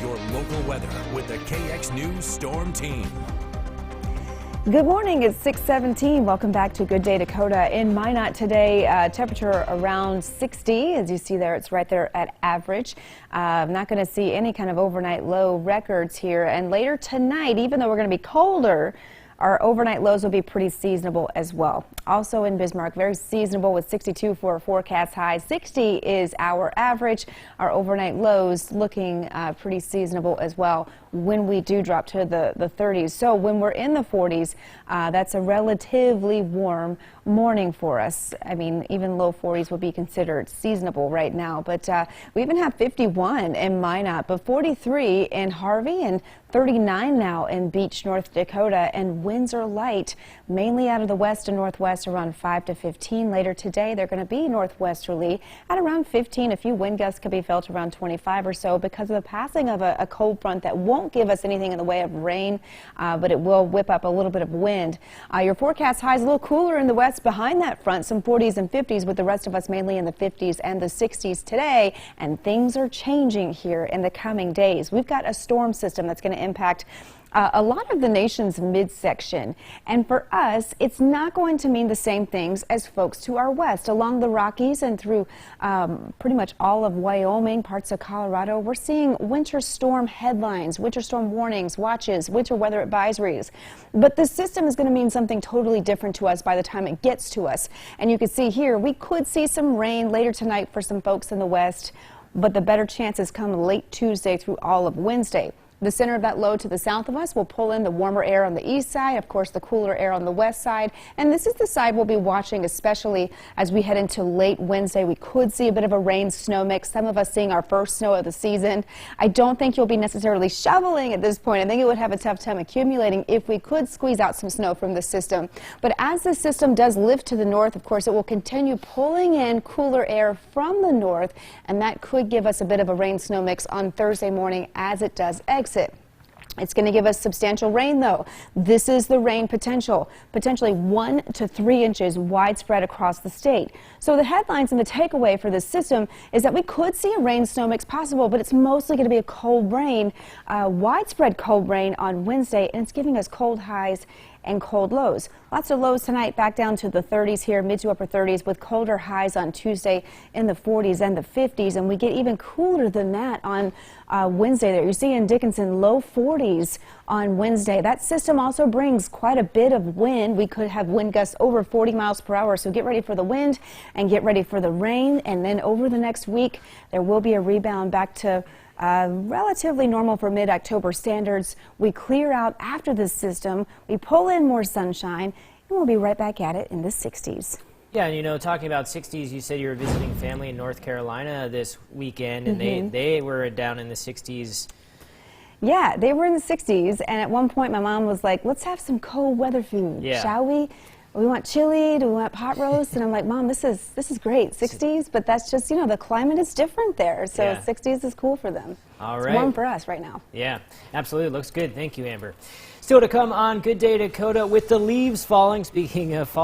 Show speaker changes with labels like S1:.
S1: your local weather with the KX News Storm Team.
S2: Good morning, it's 6:17. Welcome back to Good Day Dakota. In Minot today, temperature around 60. As you see there, it's right there at average. I'm not going to see any kind of overnight low records here. And later tonight, even though we're going to be colder, our overnight lows will be pretty seasonable as well. Also in Bismarck, very seasonable with 62 for a forecast high. 60 is our average. Our overnight lows looking pretty seasonable as well when we do drop to the 30s. So when we're in the 40s, that's a relatively warm morning for us. I mean, even low 40s would be considered seasonable right now. But we even have 51 in Minot, but 43 in Harvey and 39 now in Beach, North Dakota. And winds are light, mainly out of the west and northwest, around 5 to 15. Later today, they're going to be northwesterly at around 15. A few wind gusts could be felt around 25 or so because of the passing of a cold front that won't give us anything in the way of rain, but it will whip up a little bit of wind. Your forecast highs a little cooler in the west behind that front, some 40s and 50s, with the rest of us mainly in the 50s and the 60s today. And things are changing here in the coming days. We've got a storm system that's going to impact a lot of the nation's midsection, and for us it's not going to mean the same things as folks to our west. Along the Rockies and through pretty much all of Wyoming, parts of Colorado, we're seeing winter storm headlines, winter storm warnings, watches, winter weather advisories. But the system is going to mean something totally different to us by the time it gets to us. And you can see here, we could see some rain later tonight for some folks in the west, but the better chances come late Tuesday through all of Wednesday. The center of that low to the south of us will pull in the warmer air on the east side, of course the cooler air on the west side, and this is the side we'll be watching, especially as we head into late Wednesday. We could see a bit of a rain-snow mix, some of us seeing our first snow of the season. I don't think you'll be necessarily shoveling at this point. I think it would have a tough time accumulating if we could squeeze out some snow from the system. But as the system does lift to the north, of course, it will continue pulling in cooler air from the north, and that could give us a bit of a rain-snow mix on Thursday morning as it does exit. It's going to give us substantial rain, though. This is the rain potential, potentially 1 to 3 inches widespread across the state. So the headlines and the takeaway for this system is that we could see a rain-snow mix possible, but it's mostly going to be a cold rain, widespread cold rain on Wednesday, and it's giving us cold highs and cold lows. Lots of lows tonight, back down to the 30s here, mid to upper 30s, with colder highs on Tuesday in the 40s and the 50s, and we get even cooler than that on Wednesday. There you see in Dickinson, low 40s on Wednesday. That system also brings quite a bit of wind. We could have wind gusts over 40 miles per hour, so get ready for the wind and get ready for the rain. And then over the next week, there will be a rebound back to relatively normal for mid-October standards. We clear out after this system, we pull in more sunshine, and we'll be right back at it in the 60s.
S3: Yeah, and you know, talking about 60s, you said you were visiting family in North Carolina this weekend, and they were down in the 60s.
S2: Yeah, they were in the 60s, and at one point my mom was like, let's have some cold weather food, shall we? We want chili, do we want pot roast? And I'm like, Mom, this is great, 60s, but that's just, you know, the climate is different there, so 60s is cool for them.
S3: All right.
S2: It's warm for us right now.
S3: Yeah, absolutely. Looks good. Thank you, Amber. Still to come on Good Day Dakota with the leaves falling. Speaking of fall.